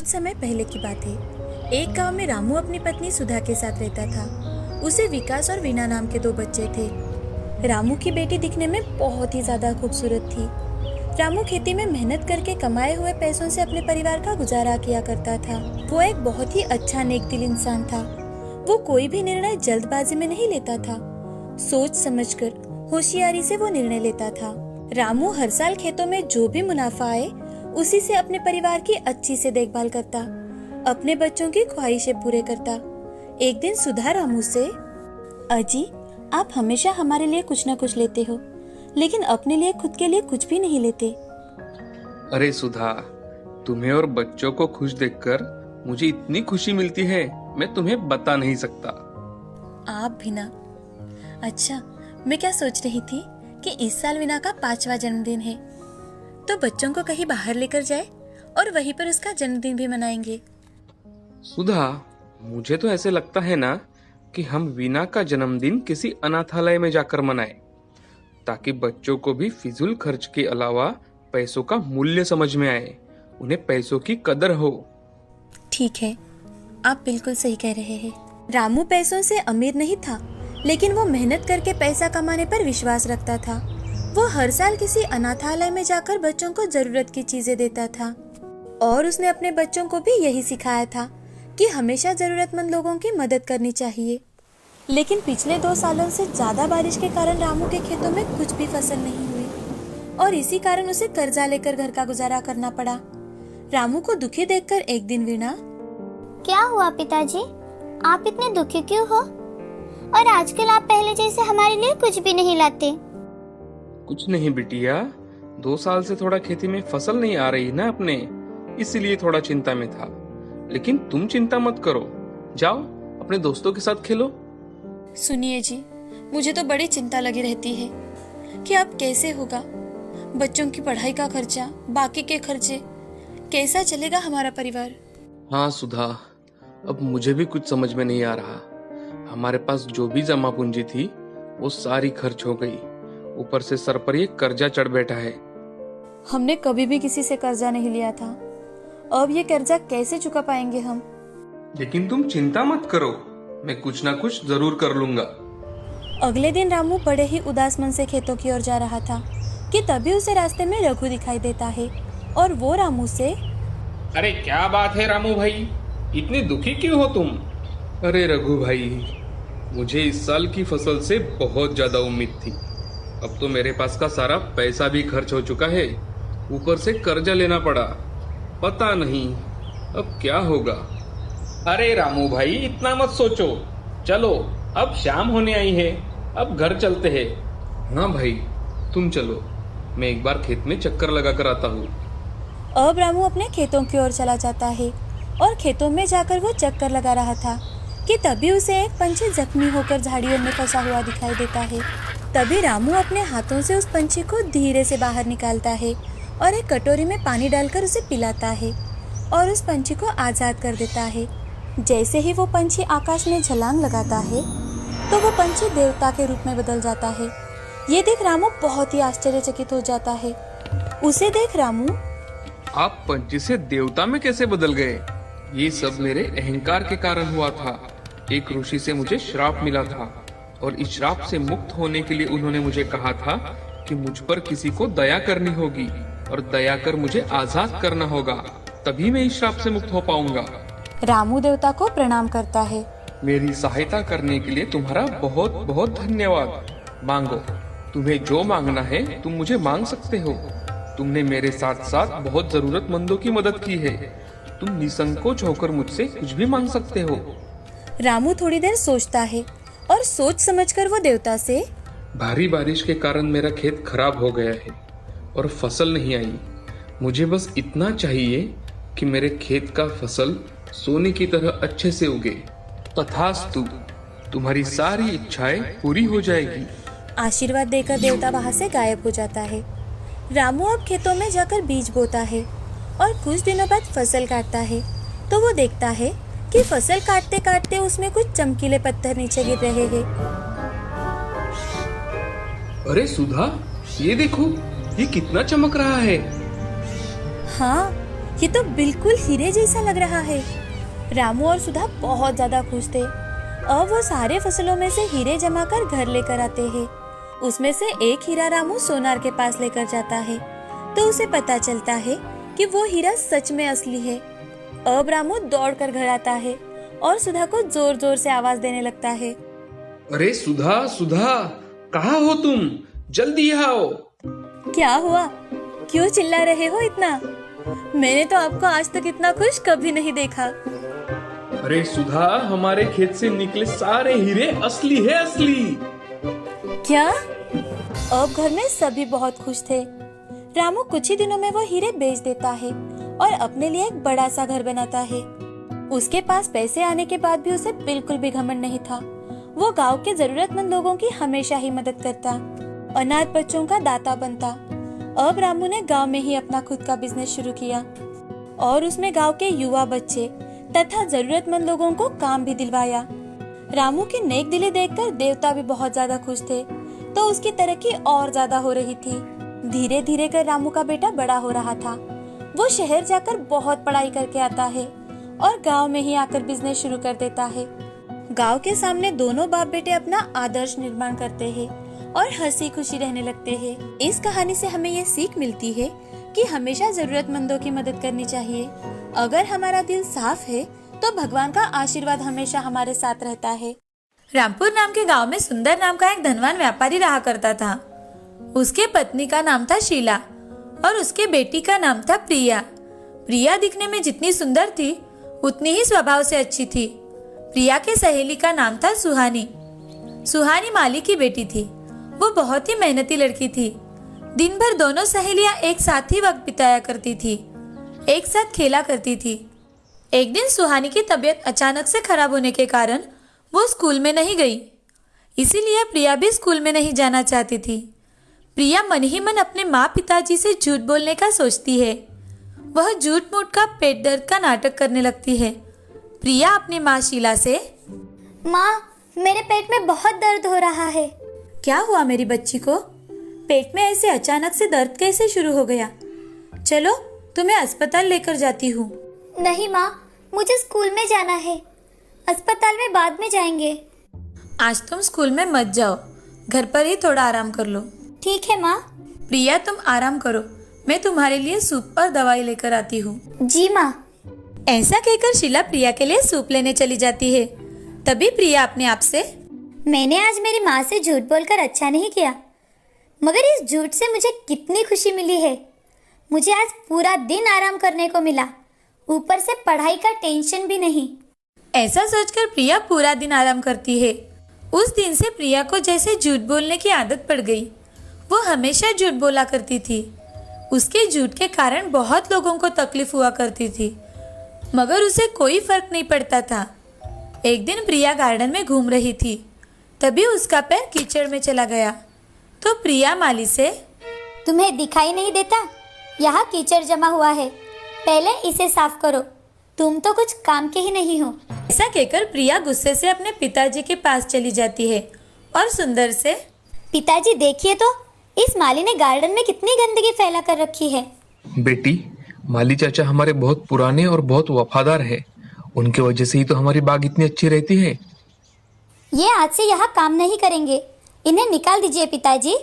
कुछ समय पहले की बात है। एक गांव में रामू अपनी पत्नी सुधा के साथ रहता था। उसे विकास और वीना नाम के 2 बच्चे थे। रामू की बेटी दिखने में बहुत ही ज्यादा खूबसूरत थी। रामू खेती में मेहनत करके कमाए हुए पैसों से अपने परिवार का गुजारा किया करता था। वो एक बहुत ही अच्छा नेकदिल इंसान था। वो कोई भी निर्णय जल्दबाजी में नहीं लेता था। सोच समझकर होशियारी से वो निर्णय लेता था। रामू हर साल खेतों में जो भी मुनाफा आए उसी से अपने परिवार की अच्छी से देखभाल करता, अपने बच्चों की ख्वाहिशें पूरे करता। एक दिन सुधा रामू से, अजी आप हमेशा हमारे लिए कुछ न कुछ लेते हो, लेकिन अपने लिए खुद के लिए कुछ भी नहीं लेते। अरे सुधा, तुम्हें और बच्चों को खुश देखकर मुझे इतनी खुशी मिलती है, मैं तुम्हें बता नहीं सकता। आप भी ना। अच्छा, मैं क्या सोच रही थी कि इस साल वीना का 5वां जन्मदिन है, तो बच्चों को कहीं बाहर लेकर जाए और वहीं पर उसका जन्मदिन भी मनाएंगे। सुधा, मुझे तो ऐसे लगता है ना कि हम वीना का जन्मदिन किसी अनाथालय में जाकर मनाएं, ताकि बच्चों को भी फिजूल खर्च के अलावा पैसों का मूल्य समझ में आए, उन्हें पैसों की कदर हो। ठीक है, आप बिल्कुल सही कह रहे हैं। रामू पैसों से अमीर नहीं था, लेकिन वो मेहनत करके पैसा कमाने पर विश्वास रखता था। वो हर साल किसी अनाथालय में जाकर बच्चों को जरूरत की चीजें देता था, और उसने अपने बच्चों को भी यही सिखाया था कि हमेशा जरूरतमंद लोगों की मदद करनी चाहिए। लेकिन पिछले 2 सालों से ज्यादा बारिश के कारण रामू के खेतों में कुछ भी फसल नहीं हुई, और इसी कारण उसे कर्जा लेकर घर का गुजारा करना पड़ा। रामू को दुखी देखकर एक दिन वीणा, क्या हुआ पिताजी, आप इतने दुखी क्यों हो? और आजकल आप पहले जैसे हमारे लिए कुछ भी नहीं लाते। कुछ नहीं बिटिया, 2 साल से थोड़ा खेती में फसल नहीं आ रही ना अपने, इसीलिए थोड़ा चिंता में था। लेकिन तुम चिंता मत करो, जाओ अपने दोस्तों के साथ खेलो। सुनिए जी, मुझे तो बड़ी चिंता लगी रहती है कि अब कैसे होगा। बच्चों की पढ़ाई का खर्चा, बाकी के खर्चे, कैसा चलेगा हमारा परिवार। हाँ सुधा, अब मुझे भी कुछ समझ में नहीं आ रहा। हमारे पास जो भी जमा पूंजी थी वो सारी खर्च हो गई, ऊपर से सर पर ये कर्जा चढ़ बैठा है। हमने कभी भी किसी से कर्जा नहीं लिया था, अब ये कर्जा कैसे चुका पाएंगे हम। लेकिन तुम चिंता मत करो, मैं कुछ ना कुछ जरूर कर लूंगा। अगले दिन रामू बड़े ही उदास मन से खेतों की ओर जा रहा था कि तभी उसे रास्ते में रघु दिखाई देता है, और वो रामू से, अरे क्या बात है रामू भाई, इतने दुखी क्यों हो तुम? अरे रघु भाई, मुझे इस साल की फसल से बहुत ज्यादा उम्मीद थी। अब तो मेरे पास का सारा पैसा भी खर्च हो चुका है, ऊपर से कर्जा लेना पड़ा। पता नहीं अब क्या होगा। अरे रामू भाई, इतना मत सोचो। चलो, अब शाम होने आई है, अब घर चलते हैं। हाँ भाई, तुम चलो, मैं एक बार खेत में चक्कर लगा कर आता हूँ। अब रामू अपने खेतों की ओर चला जाता है, और खेतों में जाकर वो चक्कर लगा रहा था कि तभी उसे एक पंछी जख्मी होकर झाड़ियों में फंसा हुआ दिखाई देता है। तभी रामू अपने हाथों से उस पंछी को धीरे से बाहर निकालता है और एक कटोरी में पानी डालकर उसे पिलाता है और उस पंछी को आजाद कर देता है। जैसे ही वो पंछी आकाश में छलांग लगाता है तो वो पंछी देवता के रूप में बदल जाता है। ये देख रामू बहुत ही आश्चर्यचकित हो जाता है। उसे देख रामू, आप पंछी से देवता में कैसे बदल गए? ये सब मेरे अहंकार के कारण हुआ था। एक ऋषि से मुझे श्राप मिला था, और इस श्राप से मुक्त होने के लिए उन्होंने मुझे कहा था कि मुझ पर किसी को दया करनी होगी, और दया कर मुझे आजाद करना होगा, तभी मैं इस श्राप से मुक्त हो पाऊंगा। रामू देवता को प्रणाम करता है। मेरी सहायता करने के लिए तुम्हारा बहुत बहुत धन्यवाद। मांगो, तुम्हें जो मांगना है तुम मुझे मांग सकते हो। तुमने मेरे साथ साथ बहुत जरूरतमंदों की मदद की है। तुम निसंकोच होकर मुझसे कुछ भी मांग सकते हो। रामू थोड़ी देर सोचता है, और सोच समझकर वो देवता से, भारी बारिश के कारण मेरा खेत खराब हो गया है और फसल नहीं आई। मुझे बस इतना चाहिए कि मेरे खेत का फसल सोने की तरह अच्छे से उगे। तथास्तु, तुम्हारी सारी इच्छाएं पूरी हो जाएगी। आशीर्वाद देकर देवता वहाँ से गायब हो जाता है। रामू अब खेतों में जाकर बीज बोता है और कुछ दिनों बाद फसल काटता है, तो वो देखता है कि फसल काटते काटते उसमें कुछ चमकीले पत्थर नीचे गिर रहे हैं। अरे सुधा, ये देखो, ये कितना चमक रहा है। हाँ, ये तो बिल्कुल हीरे जैसा लग रहा है। रामू और सुधा बहुत ज्यादा खुश थे। अब वो सारे फसलों में से हीरे जमा कर घर लेकर आते हैं। उसमें से एक हीरा रामू सोनार के पास लेकर जाता है तो उसे पता चलता है कि वो हीरा सच में असली है। अब रामू दौड़कर घर आता है और सुधा को जोर जोर से आवाज देने लगता है। अरे सुधा, सुधा, कहाँ हो तुम? जल्दी आओ। क्या हुआ? क्यों चिल्ला रहे हो इतना? मैंने तो आपको आज तक इतना खुश कभी नहीं देखा। अरे सुधा, हमारे खेत से निकले सारे हीरे असली है, असली। क्या? अब घर में सभी बहुत खुश थे। रामू कुछ ही दिनों में वो हीरे बेच देता है और अपने लिए एक बड़ा सा घर बनाता है। उसके पास पैसे आने के बाद भी उसे बिल्कुल भी घमंड नहीं था। वो गांव के जरूरतमंद लोगों की हमेशा ही मदद करता, अनाथ बच्चों का दाता बनता। अब रामू ने गांव में ही अपना खुद का बिजनेस शुरू किया और उसमें गांव के युवा बच्चे तथा जरूरतमंद लोगों को काम भी दिलवाया। रामू की नेक दिली देखकर देवता भी बहुत ज्यादा खुश थे, तो उसकी तरक्की और ज्यादा हो रही थी। धीरे धीरे कर रामू का बेटा बड़ा हो रहा था। वो शहर जाकर बहुत पढ़ाई करके आता है और गांव में ही आकर बिजनेस शुरू कर देता है। गांव के सामने दोनों बाप बेटे अपना आदर्श निर्माण करते हैं और हंसी खुशी रहने लगते हैं। इस कहानी से हमें ये सीख मिलती है कि हमेशा जरूरतमंदों की मदद करनी चाहिए। अगर हमारा दिल साफ है तो भगवान का आशीर्वाद हमेशा हमारे साथ रहता है। रामपुर नाम के गांव में सुंदर नाम का एक धनवान व्यापारी रहा करता था। उसके पत्नी का नाम था शीला और उसके बेटी का नाम था प्रिया। प्रिया दिखने में जितनी सुंदर थी उतनी ही स्वभाव से अच्छी थी। प्रिया के सहेली का नाम था सुहानी। सुहानी माली की बेटी थी। वो बहुत ही मेहनती लड़की थी। दिन भर दोनों सहेलियां एक साथ ही वक्त बिताया करती थी, एक साथ खेला करती थी। एक दिन सुहानी की तबीयत अचानक से खराब होने के कारण वो स्कूल में नहीं गई। इसीलिए प्रिया भी स्कूल में नहीं जाना चाहती थी। प्रिया मन ही मन अपने माँ पिताजी से झूठ बोलने का सोचती है। वह झूठ मूठ का पेट दर्द का नाटक करने लगती है। प्रिया अपनी माँ शीला से, माँ, मेरे पेट में बहुत दर्द हो रहा है। क्या हुआ मेरी बच्ची को? पेट में ऐसे अचानक से दर्द कैसे शुरू हो गया? चलो तुम्हें अस्पताल लेकर जाती हूँ। नहीं माँ, मुझे स्कूल में जाना है। अस्पताल में बाद में जाएंगे। आज तुम स्कूल में मत जाओ, घर पर ही थोड़ा आराम कर लो। ठीक है माँ। प्रिया तुम आराम करो, मैं तुम्हारे लिए सूप और दवाई लेकर आती हूँ। जी माँ। ऐसा कहकर शीला प्रिया के लिए सूप लेने चली जाती है। तभी प्रिया अपने आप से, मैंने आज मेरी माँ से झूठ बोलकर अच्छा नहीं किया, मगर इस झूठ से मुझे कितनी खुशी मिली है। मुझे आज पूरा दिन आराम करने को मिला, ऊपर से पढ़ाई का टेंशन भी नहीं। ऐसा सोचकर प्रिया पूरा दिन आराम करती है। उस दिन से प्रिया को जैसे झूठ बोलने की आदत पड़ गई। वो हमेशा झूठ बोला करती थी। उसके झूठ के कारण बहुत लोगों को तकलीफ हुआ करती थी, मगर उसे कोई फर्क नहीं पड़ता था। एक दिन प्रिया गार्डन में घूम रही थी, तभी उसका पैर कीचड़ में चला गया। तो प्रिया माली से, तुम्हें दिखाई नहीं देता? यहाँ कीचड़ जमा हुआ है, पहले इसे साफ करो। तुम तो कुछ काम के ही नहीं हो। ऐसा कहकर प्रिया गुस्से से अपने पिताजी के पास चली जाती है और सुंदर से, पिताजी देखिए तो, इस माली ने गार्डन में कितनी गंदगी फैला कर रखी है। बेटी, माली चाचा हमारे बहुत पुराने और बहुत वफादार है। उनके वजह से ही तो हमारी बाग इतनी अच्छी रहती है। ये आज से यहाँ काम नहीं करेंगे, इन्हें निकाल दीजिए पिताजी।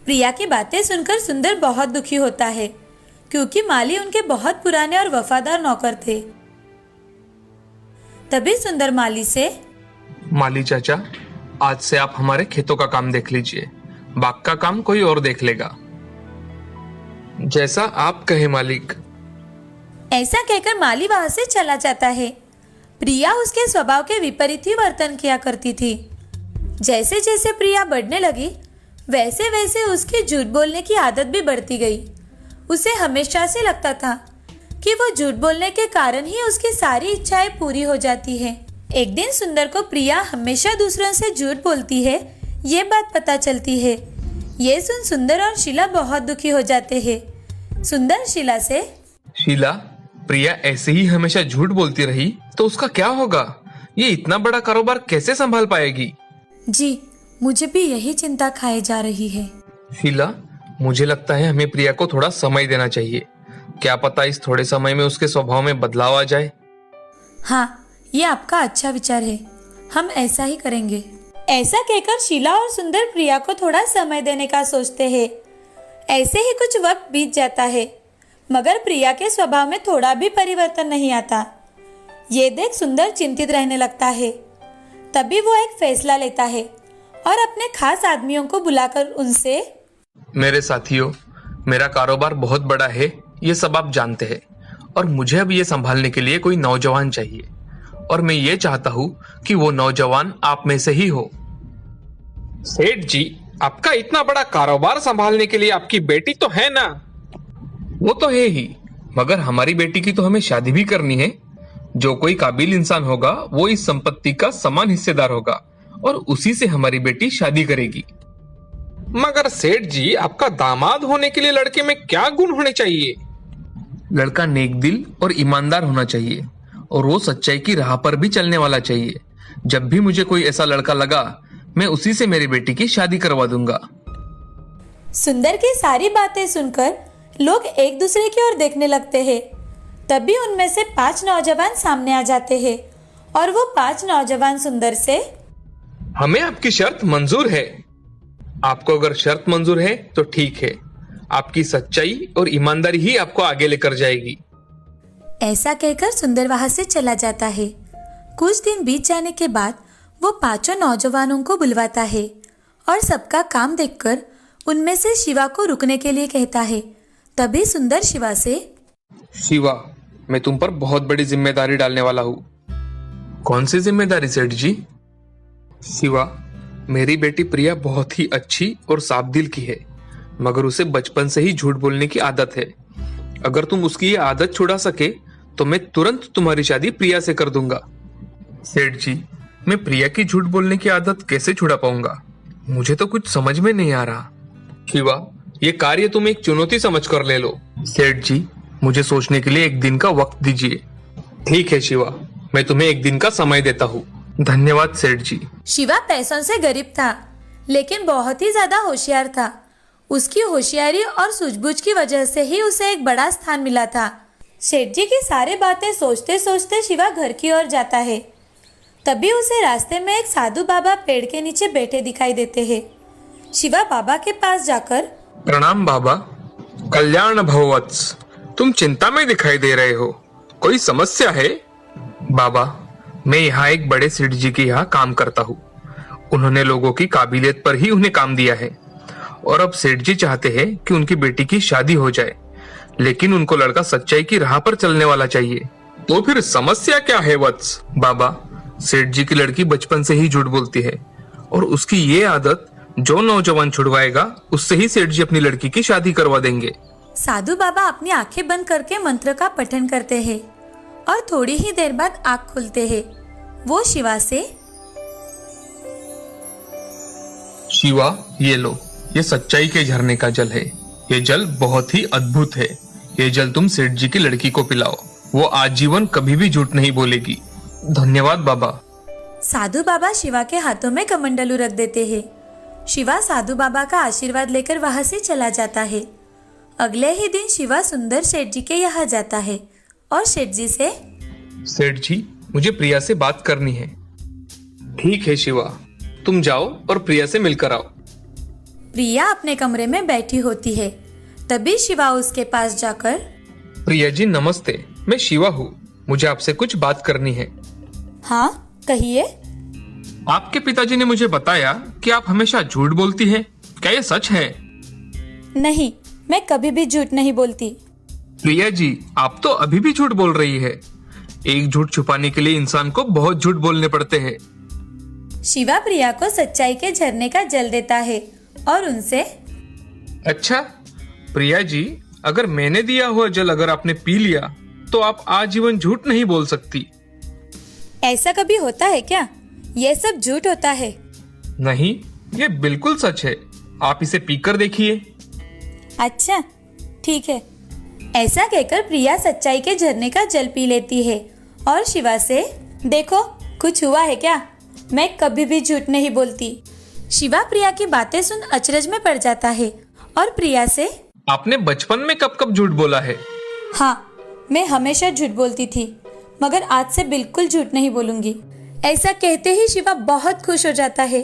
प्रिया की बातें सुनकर सुंदर बहुत दुखी होता है, क्योंकि माली उनके बहुत पुराने और वफादार नौकर थे। तभी सुंदर माली से, माली चाचा, आज से आप हमारे खेतों का काम देख लीजिए, बाग का काम कोई और देख लेगा। जैसा आप कहे मालिक। ऐसा कहकर माली वहां से चला जाता है। प्रिया उसके स्वभाव के विपरीत ही वर्तन किया करती थी। जैसे जैसे प्रिया बढ़ने लगी, वैसे वैसे उसकी झूठ बोलने की आदत भी बढ़ती गई। उसे हमेशा से लगता था कि वो झूठ बोलने के कारण ही उसकी सारी इच्छाएं पूरी हो जाती है। एक दिन सुंदर को प्रिया हमेशा दूसरों से झूठ बोलती है, ये बात पता चलती है। ये सुन सुंदर और शीला बहुत दुखी हो जाते हैं। सुंदर शीला से, शीला, प्रिया ऐसे ही हमेशा झूठ बोलती रही तो उसका क्या होगा? ये इतना बड़ा कारोबार कैसे संभाल पाएगी? जी, मुझे भी यही चिंता खाए जा रही है। शीला, मुझे लगता है हमें प्रिया को थोड़ा समय देना चाहिए। क्या पता इस थोड़े समय में उसके स्वभाव में बदलाव आ जाए। हाँ, ये आपका अच्छा विचार है, हम ऐसा ही करेंगे। ऐसा कहकर शीला और सुंदर प्रिया को थोड़ा समय देने का सोचते हैं। ऐसे ही कुछ वक्त बीत जाता है, मगर प्रिया के स्वभाव में थोड़ा भी परिवर्तन नहीं आता। ये देख सुंदर चिंतित रहने लगता है। तभी वो एक फैसला लेता है और अपने खास आदमियों को बुलाकर उनसे, मेरे साथियों, मेरा कारोबार बहुत बड़ा है, ये सब आप जानते हैं, और मुझे अब ये संभालने के लिए कोई नौजवान चाहिए, और मैं ये चाहता हूँ कि वो नौजवान आप में से ही हो। सेठ जी, आपका इतना बड़ा कारोबार संभालने के लिए आपकी बेटी तो है ना? वो तो है ही, मगर हमारी बेटी की तो हमें शादी भी करनी है। जो कोई काबिल इंसान होगा वो इस संपत्ति का समान हिस्सेदार होगा, और उसी से हमारी बेटी शादी करेगी। मगर सेठ जी, आपका दामाद होने के लिए लड़के में क्या गुण होने चाहिए? लड़का नेक दिल और ईमानदार होना चाहिए, और वो सच्चाई की राह पर भी चलने वाला चाहिए। जब भी मुझे कोई ऐसा लड़का लगा, मैं उसी से मेरी बेटी की शादी करवा दूंगा। सुंदर की सारी बातें सुनकर लोग एक दूसरे की ओर देखने लगते हैं। तभी उनमें से 5 नौजवान सामने आ जाते हैं, और वो 5 नौजवान सुंदर से, हमें आपकी शर्त मंजूर है। आपको अगर शर्त मंजूर है तो ठीक है, आपकी सच्चाई और ईमानदारी ही आपको आगे लेकर जाएगी। ऐसा कहकर सुंदर वहां से चला जाता है। कुछ दिन बीत जाने के बाद वो 5 नौजवानों को बुलवाता है और सबका काम देखकर उनमें से शिवा को रुकने के लिए कहता है। तभी सुंदर शिवा से, शिवा, मैं तुम पर बहुत बड़ी जिम्मेदारी डालने वाला हूँ। कौन सी जिम्मेदारी सेठ जी? शिवा, मेरी बेटी प्रिया बहुत ही अच्छी और साफ दिल की है, मगर उसे बचपन से ही झूठ बोलने की आदत है। अगर तुम उसकी ये आदत छुड़ा सके तो मैं तुरंत तुम्हारी शादी प्रिया से कर दूंगा। सेठ जी, मैं प्रिया की झूठ बोलने की आदत कैसे छुड़ा पाऊंगा? मुझे तो कुछ समझ में नहीं आ रहा। शिवा, ये कार्य तुम एक चुनौती समझ कर ले लो। सेठ जी, मुझे सोचने के लिए 1 दिन का वक्त दीजिए। ठीक है शिवा, मैं तुम्हें 1 दिन का समय देता हूँ। धन्यवाद सेठ जी। शिवा पैसों से गरीब था, लेकिन बहुत ही ज्यादा होशियार था। उसकी होशियारी और सूझबूझ की वजह से ही उसे एक बड़ा स्थान मिला था। सेठ जी की सारी बातें सोचते सोचते शिवा घर की ओर जाता है। तभी उसे रास्ते में एक साधु बाबा पेड़ के नीचे बैठे दिखाई देते हैं। शिवा बाबा के पास जाकर, प्रणाम बाबा, कल्याण भववत्स। तुम चिंता में दिखाई दे रहे हो, कोई समस्या है? बाबा, मैं यहाँ एक बड़े सेठ जी के यहाँ काम करता हूँ। उन्होंने लोगों की काबिलियत पर ही उन्हें काम दिया है, और अब सेठ जी चाहते हैं कि उनकी बेटी की शादी हो जाए, लेकिन उनको लड़का सच्चाई की राह पर चलने वाला चाहिए। तो फिर समस्या क्या है वत्स? बाबा, सेठ जी की लड़की बचपन से ही झूठ बोलती है, और उसकी ये आदत जो नौजवान छुड़वाएगा उससे ही सेठ जी अपनी लड़की की शादी करवा देंगे। साधु बाबा अपनी आंखें बंद करके मंत्र का पठन करते हैं और थोड़ी ही देर बाद आंख खुलते हैं। वो शिवा से, शिवा, ये लो, ये सच्चाई के झरने का जल है। ये जल बहुत ही अद्भुत है। ये जल तुम सेठ जी की लड़की को पिलाओ, वो आजीवन कभी भी झूठ नहीं बोलेगी। धन्यवाद बाबा। साधु बाबा शिवा के हाथों में कमंडलू रख देते हैं। शिवा साधु बाबा का आशीर्वाद लेकर वहां से चला जाता है। अगले ही दिन शिवा सुंदर सेठ जी के यहाँ जाता है और सेठ जी से, सेठ जी, मुझे प्रिया से बात करनी है। ठीक है शिवा, तुम जाओ और प्रिया से मिलकर आओ। प्रिया अपने कमरे में बैठी होती है। तभी शिवा उसके पास जाकर, प्रिया जी नमस्ते, मैं शिवा हूँ, मुझे आपसे कुछ बात करनी है। हाँ कहिए। आपके पिताजी ने मुझे बताया कि आप हमेशा झूठ बोलती हैं, क्या ये सच है? नहीं, मैं कभी भी झूठ नहीं बोलती। प्रिया जी, आप तो अभी भी झूठ बोल रही है। एक झूठ छुपाने के लिए इंसान को बहुत झूठ बोलने पड़ते हैं। शिवा प्रिया को सच्चाई के झरने का जल देता है और उनसे, अच्छा प्रिया जी, अगर मैंने दिया हुआ जल अगर आपने पी लिया तो आप आजीवन झूठ नहीं बोल सकती। ऐसा कभी होता है क्या? ये सब झूठ होता है। नहीं, ये बिल्कुल सच है। आप इसे पीकर देखिए। अच्छा ठीक है। ऐसा कहकर प्रिया सच्चाई के झरने का जल पी लेती है और शिवा से, देखो कुछ हुआ है क्या? मैं कभी भी झूठ नहीं बोलती। शिवा प्रिया की बातें सुन अचरज में पड़ जाता है और प्रिया से, आपने बचपन में कब कब झूठ बोला है? हाँ, मैं हमेशा झूठ बोलती थी, मगर आज से बिल्कुल झूठ नहीं बोलूंगी। ऐसा कहते ही शिवा बहुत खुश हो जाता है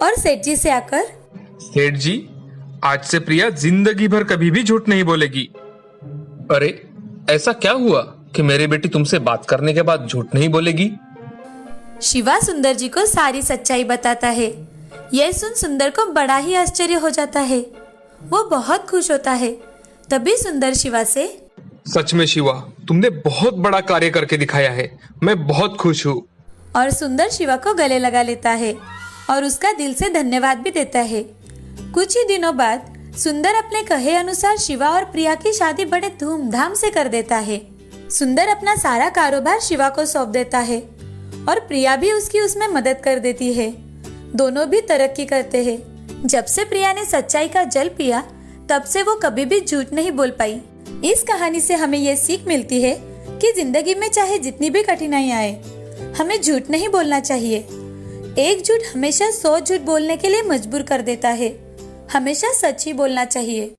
और सेठ जी से आकर, सेठ जी, आज से प्रिया जिंदगी भर कभी भी झूठ नहीं बोलेगी। अरे, ऐसा क्या हुआ कि मेरी बेटी तुमसे बात करने के बाद झूठ नहीं बोलेगी? शिवा सुंदर जी को सारी सच्चाई बताता है। यह सुन सुंदर को बड़ा ही आश्चर्य हो जाता है। वो बहुत खुश होता है। तभी सुंदर शिवा से, सच में शिवा, तुमने बहुत बड़ा कार्य करके दिखाया है। मैं बहुत खुश हूँ। और सुंदर शिवा को गले लगा लेता है और उसका दिल से धन्यवाद भी देता है। कुछ ही दिनों बाद सुंदर अपने कहे अनुसार शिवा और प्रिया की शादी बड़े धूमधाम से कर देता है। सुंदर अपना सारा कारोबार शिवा को सौंप देता है और प्रिया भी उसकी उसमें मदद कर देती है। दोनों भी तरक्की करते हैं। जब से प्रिया ने सच्चाई का जल पिया, तब से वो कभी भी झूठ नहीं बोल पाई। इस कहानी से हमें ये सीख मिलती है कि जिंदगी में चाहे जितनी भी कठिनाई आए, हमें झूठ नहीं बोलना चाहिए। एक झूठ हमेशा 100 झूठ बोलने के लिए मजबूर कर देता है। हमेशा सच ही बोलना चाहिए।